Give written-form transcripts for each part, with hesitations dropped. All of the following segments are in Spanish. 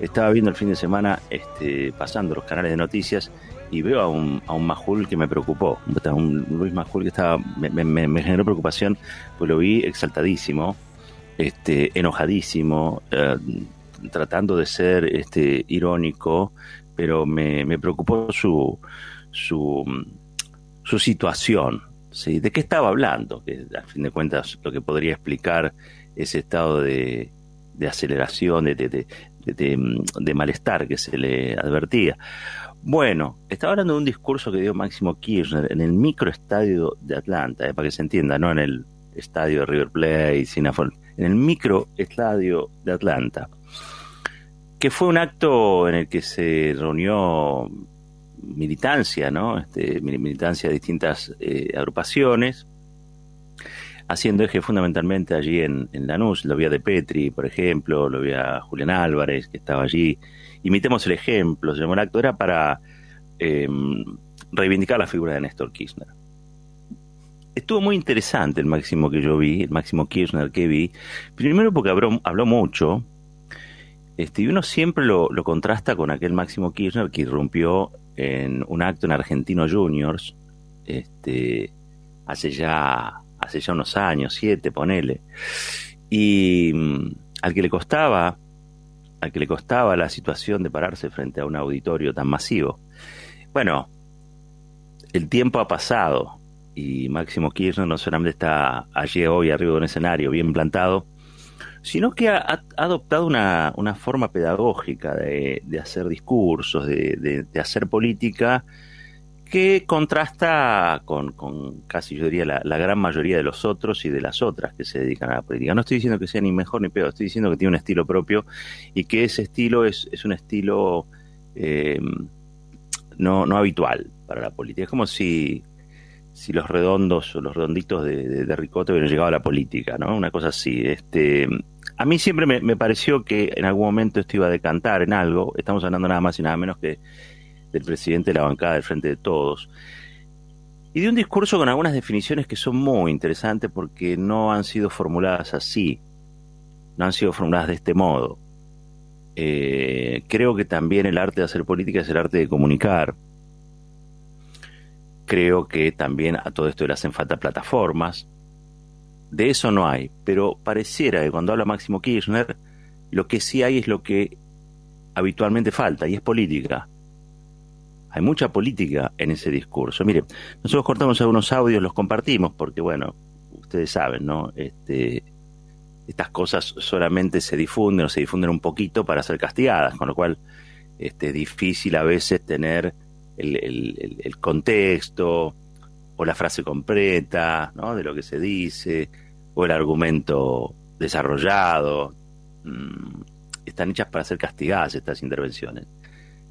Estaba viendo el fin de semana, pasando los canales de noticias y veo a un Majul que me preocupó, un Luis Majul que me generó preocupación, pues lo vi exaltadísimo, enojadísimo, tratando de ser irónico, pero me preocupó su situación, ¿sí? ¿De qué estaba hablando? Que a fin de cuentas lo que podría explicar ese estado de aceleración, de malestar que se le advertía. Bueno, estaba hablando de un discurso que dio Máximo Kirchner en el microestadio de Atlanta, para que se entienda, no en el estadio de River Plate, en el microestadio de Atlanta, que fue un acto en el que se reunió militancia, ¿no? Militancia de distintas agrupaciones, haciendo eje fundamentalmente allí en Lanús. Lo vi a De Petri, por ejemplo, lo vi a Julián Álvarez, que estaba allí. Imitemos el ejemplo, se llamó el acto, era para reivindicar la figura de Néstor Kirchner. Estuvo muy interesante el Máximo que yo vi, el Máximo Kirchner que vi, primero porque habló mucho, y uno siempre lo contrasta con aquel Máximo Kirchner que irrumpió en un acto en Argentinos Juniors, hace ya unos años, 7, ponele, y al que le costaba la situación de pararse frente a un auditorio tan masivo. Bueno, el tiempo ha pasado y Máximo Kirchner no solamente está allí hoy arriba de un escenario bien plantado, sino que ha adoptado una forma pedagógica de hacer discursos, de hacer política, que contrasta con casi, yo diría, la gran mayoría de los otros y de las otras que se dedican a la política. No estoy diciendo que sea ni mejor ni peor, estoy diciendo que tiene un estilo propio y que ese estilo es un estilo no habitual para la política. Es como si los redondos o los redonditos de Ricota hubieran llegado a la política, ¿no? Una cosa así. A mí siempre me pareció que en algún momento esto iba a decantar en algo. Estamos hablando nada más y nada menos que del presidente de la bancada del Frente de Todos, y de un discurso con algunas definiciones que son muy interesantes porque no han sido formuladas así, no han sido formuladas de este modo. Creo que también el arte de hacer política es el arte de comunicar. Creo que también a todo esto le hacen falta plataformas. De eso no hay, pero pareciera que cuando habla Máximo Kirchner, lo que sí hay es lo que habitualmente falta, y es política. Hay mucha política en ese discurso. Mire, nosotros cortamos algunos audios, los compartimos, porque bueno, ustedes saben, ¿no? Estas cosas solamente se difunden o se difunden un poquito para ser castigadas, con lo cual es difícil a veces tener el contexto o la frase completa, ¿no?, de lo que se dice, o el argumento desarrollado. Están hechas para ser castigadas estas intervenciones.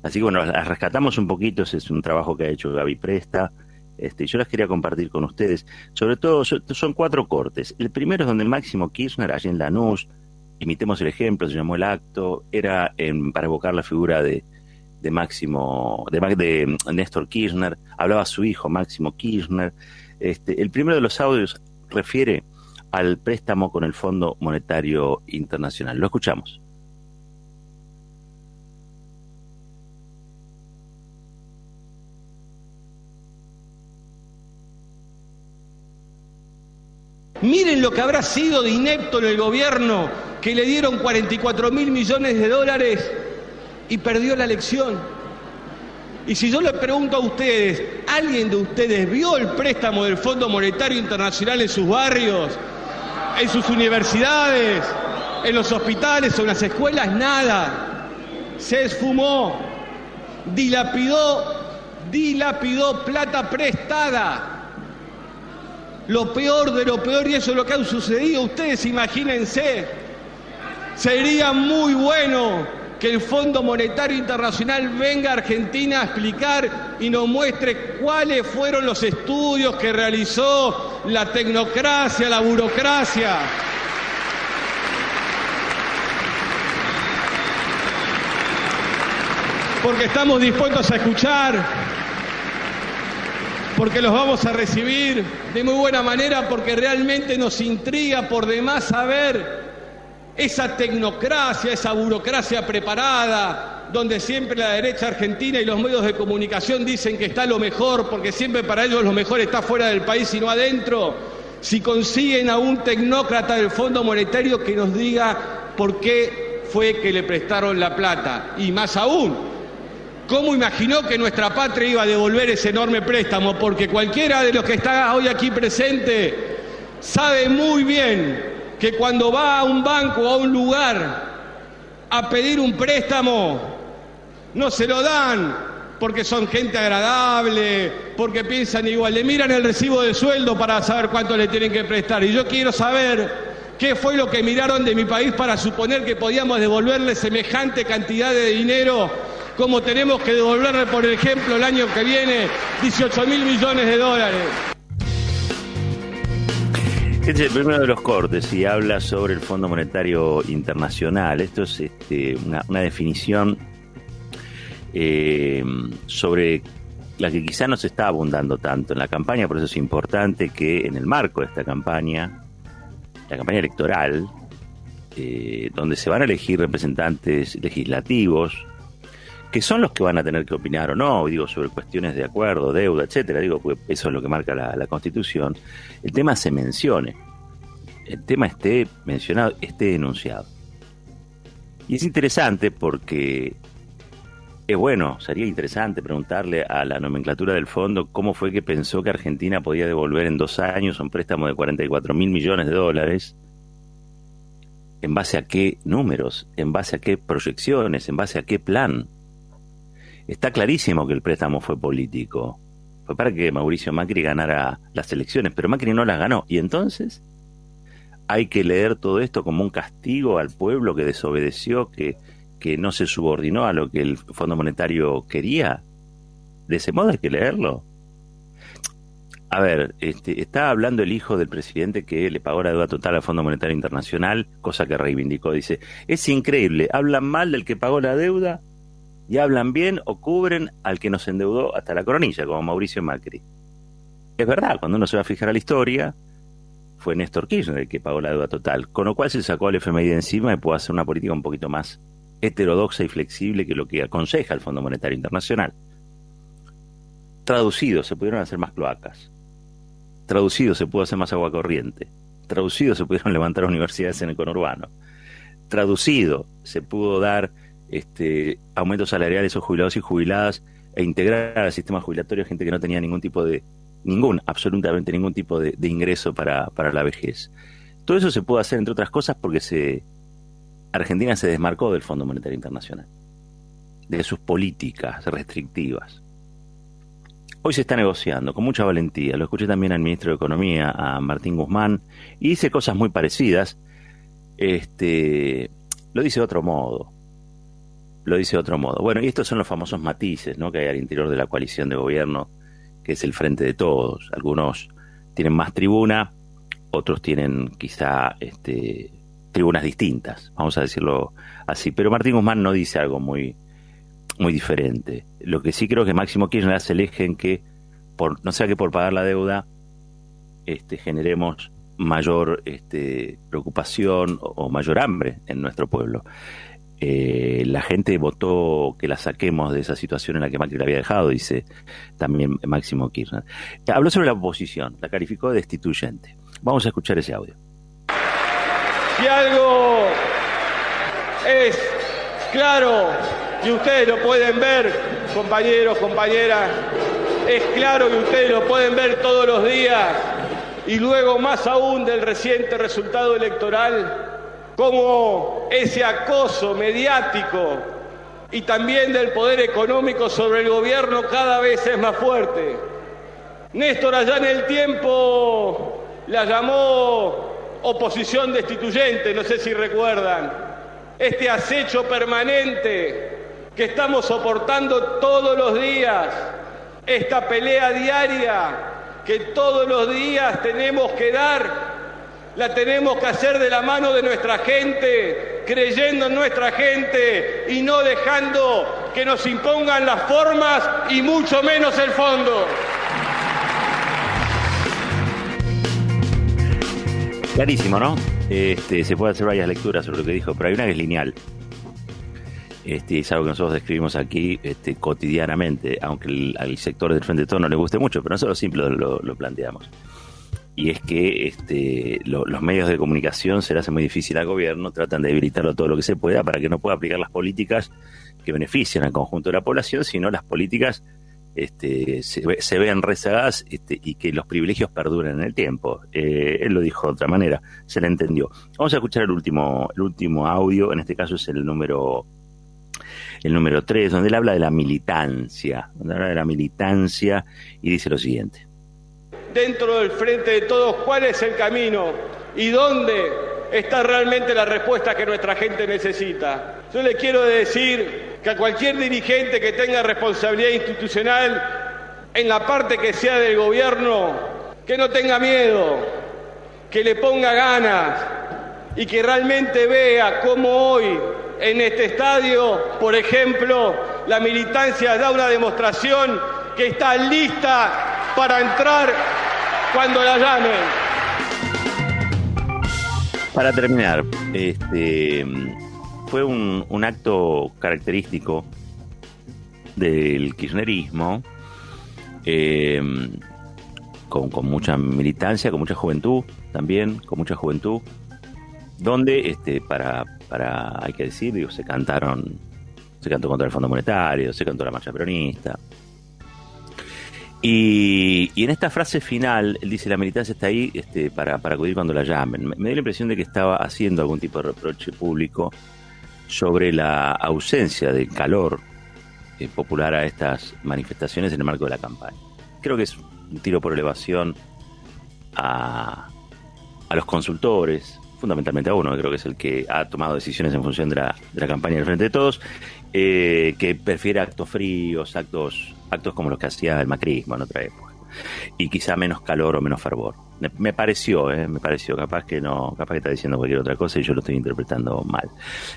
Así que bueno, las rescatamos un poquito. Ese es un trabajo que ha hecho Gaby Presta, y yo las quería compartir con ustedes. Sobre todo, son 4 cortes. El primero es donde el Máximo Kirchner, allí en Lanús, imitemos el ejemplo, se llamó el acto, era para evocar la figura de Néstor Kirchner, hablaba a su hijo Máximo Kirchner. El primero de los audios refiere al préstamo con el Fondo Monetario Internacional. Lo escuchamos. Miren lo que habrá sido de inepto en el gobierno, que le dieron 44.000 millones de dólares y perdió la elección. Y si yo le pregunto a ustedes, ¿alguien de ustedes vio el préstamo del Fondo Monetario Internacional en sus barrios, en sus universidades, en los hospitales o en las escuelas? Nada. Se esfumó, dilapidó plata prestada. Lo peor de lo peor, y eso es lo que ha sucedido. Ustedes imagínense, sería muy bueno que el Fondo Monetario Internacional venga a Argentina a explicar y nos muestre cuáles fueron los estudios que realizó la tecnocracia, la burocracia. Porque estamos dispuestos a escuchar, porque los vamos a recibir de muy buena manera, porque realmente nos intriga por demás saber esa tecnocracia, esa burocracia preparada, donde siempre la derecha argentina y los medios de comunicación dicen que está lo mejor, porque siempre para ellos lo mejor está fuera del país y no adentro. Si consiguen a un tecnócrata del Fondo Monetario que nos diga por qué fue que le prestaron la plata, y más aún, ¿cómo imaginó que nuestra patria iba a devolver ese enorme préstamo? Porque cualquiera de los que está hoy aquí presente sabe muy bien que cuando va a un banco o a un lugar a pedir un préstamo, no se lo dan porque son gente agradable, porque piensan igual, le miran el recibo de sueldo para saber cuánto le tienen que prestar. Y yo quiero saber qué fue lo que miraron de mi país para suponer que podíamos devolverle semejante cantidad de dinero, como tenemos que devolverle, por ejemplo, el año que viene, 18.000 millones de dólares. Este es el primero de los cortes y habla sobre el Fondo Monetario Internacional. Esto es una definición sobre la que quizá no se está abundando tanto en la campaña, por eso es importante que en el marco de esta campaña, la campaña electoral, donde se van a elegir representantes legislativos, que son los que van a tener que opinar o no, digo, sobre cuestiones de acuerdo, deuda, etcétera, digo, pues eso es lo que marca la Constitución, el tema se mencione, el tema esté mencionado, esté enunciado. Y es interesante porque sería interesante preguntarle a la nomenclatura del fondo cómo fue que pensó que Argentina podía devolver en 2 años un préstamo de 44.000 millones de dólares, en base a qué números, en base a qué proyecciones, en base a qué plan. Está clarísimo que el préstamo fue político. Fue para que Mauricio Macri ganara las elecciones, pero Macri no las ganó. Y entonces hay que leer todo esto como un castigo al pueblo que desobedeció, que no se subordinó a lo que el Fondo Monetario quería. De ese modo hay que leerlo. A ver, está hablando el hijo del presidente que le pagó la deuda total al Fondo Monetario Internacional, cosa que reivindicó. Dice, es increíble, hablan mal del que pagó la deuda y hablan bien o cubren al que nos endeudó hasta la coronilla, como Mauricio Macri. Es verdad, cuando uno se va a fijar a la historia, fue Néstor Kirchner el que pagó la deuda total, con lo cual se sacó al FMI de encima y pudo hacer una política un poquito más heterodoxa y flexible que lo que aconseja el Fondo Monetario Internacional. Traducido, se pudieron hacer más cloacas. Traducido, se pudo hacer más agua corriente. Traducido, se pudieron levantar universidades en el conurbano. Traducido, se pudo dar aumentos salariales a jubilados y jubiladas e integrar al sistema jubilatorio gente que no tenía absolutamente ningún tipo de ingreso para la vejez. Todo eso se pudo hacer, entre otras cosas, porque Argentina se desmarcó del Fondo Monetario Internacional, de sus políticas restrictivas. Hoy se está negociando con mucha valentía. Lo escuché también al ministro de Economía, a Martín Guzmán, y dice cosas muy parecidas. Lo dice de otro modo. Bueno, y estos son los famosos matices, ¿no?, que hay al interior de la coalición de gobierno, que es el Frente de Todos. Algunos tienen más tribuna, otros tienen quizá tribunas distintas, vamos a decirlo así. Pero Martín Guzmán no dice algo muy diferente. Lo que sí creo que Máximo Kirchner hace el eje en que, no sea que por pagar la deuda generemos mayor preocupación o mayor hambre en nuestro pueblo. La gente votó que la saquemos de esa situación en la que Macri la había dejado, dice también Máximo Kirchner. Habló sobre la oposición, la calificó de destituyente. Vamos a escuchar ese audio. Si algo es claro, y ustedes lo pueden ver, compañeros, compañeras, es claro que ustedes lo pueden ver todos los días, y luego más aún del reciente resultado electoral, como ese acoso mediático y también del poder económico sobre el gobierno cada vez es más fuerte. Néstor allá en el tiempo la llamó oposición destituyente, no sé si recuerdan, este acecho permanente que estamos soportando todos los días, esta pelea diaria que todos los días tenemos que dar, la tenemos que hacer de la mano de nuestra gente, creyendo en nuestra gente y no dejando que nos impongan las formas y mucho menos el fondo. Clarísimo, ¿no? Se puede hacer varias lecturas sobre lo que dijo, pero hay una que es lineal. Es algo que nosotros describimos aquí cotidianamente, aunque al sector del Frente de Todos no le guste mucho, pero nosotros siempre lo planteamos. Y es que los medios de comunicación se le hace muy difícil al gobierno, tratan de debilitarlo todo lo que se pueda para que no pueda aplicar las políticas que benefician al conjunto de la población, sino las políticas se vean rezagadas y que los privilegios perduren en el tiempo. Él lo dijo de otra manera, se le entendió. Vamos a escuchar el último audio, en este caso es el número 3, donde él habla de la militancia, y dice lo siguiente. Dentro del Frente de Todos, ¿cuál es el camino y dónde está realmente la respuesta que nuestra gente necesita? Yo le quiero decir que a cualquier dirigente que tenga responsabilidad institucional en la parte que sea del gobierno, que no tenga miedo, que le ponga ganas y que realmente vea cómo hoy en este estadio, por ejemplo, la militancia da una demostración que está lista para entrar cuando la llamen. Para terminar, fue un acto característico del kirchnerismo, con mucha militancia, con mucha juventud también, donde hay que decir, se cantó contra el Fondo Monetario, se cantó la marcha peronista. Y en esta frase final, él dice, la militancia está ahí para acudir cuando la llamen. Me dio la impresión de que estaba haciendo algún tipo de reproche público sobre la ausencia de calor popular a estas manifestaciones en el marco de la campaña. Creo que es un tiro por elevación a los consultores, fundamentalmente a uno, creo que es el que ha tomado decisiones en función de la campaña del Frente de Todos, que prefiere actos fríos, actos como los que hacía el macrismo en otra época, y quizá menos calor o menos fervor. Me pareció, capaz que está diciendo cualquier otra cosa y yo lo estoy interpretando mal.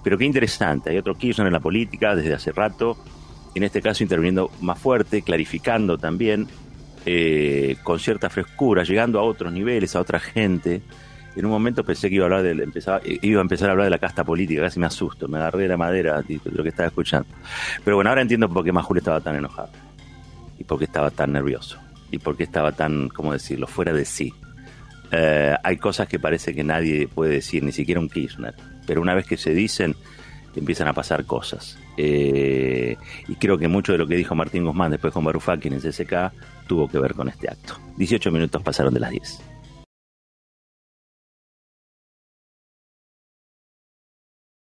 Pero qué interesante, hay otro Kirchner en la política desde hace rato, en este caso interviniendo más fuerte, clarificando también, con cierta frescura, llegando a otros niveles, a otra gente. En un momento pensé que iba a empezar a hablar de la casta política, casi me asusto, me agarré de la madera de lo que estaba escuchando. Pero bueno, ahora entiendo por qué Majul estaba tan enojado, y por qué estaba tan nervioso, y por qué estaba tan, ¿cómo decirlo?, fuera de sí. Hay cosas que parece que nadie puede decir, ni siquiera un Kirchner, pero una vez que se dicen, empiezan a pasar cosas. Y creo que mucho de lo que dijo Martín Guzmán después con Varoufakis en CCK tuvo que ver con este acto. 18 minutos pasaron de las 10.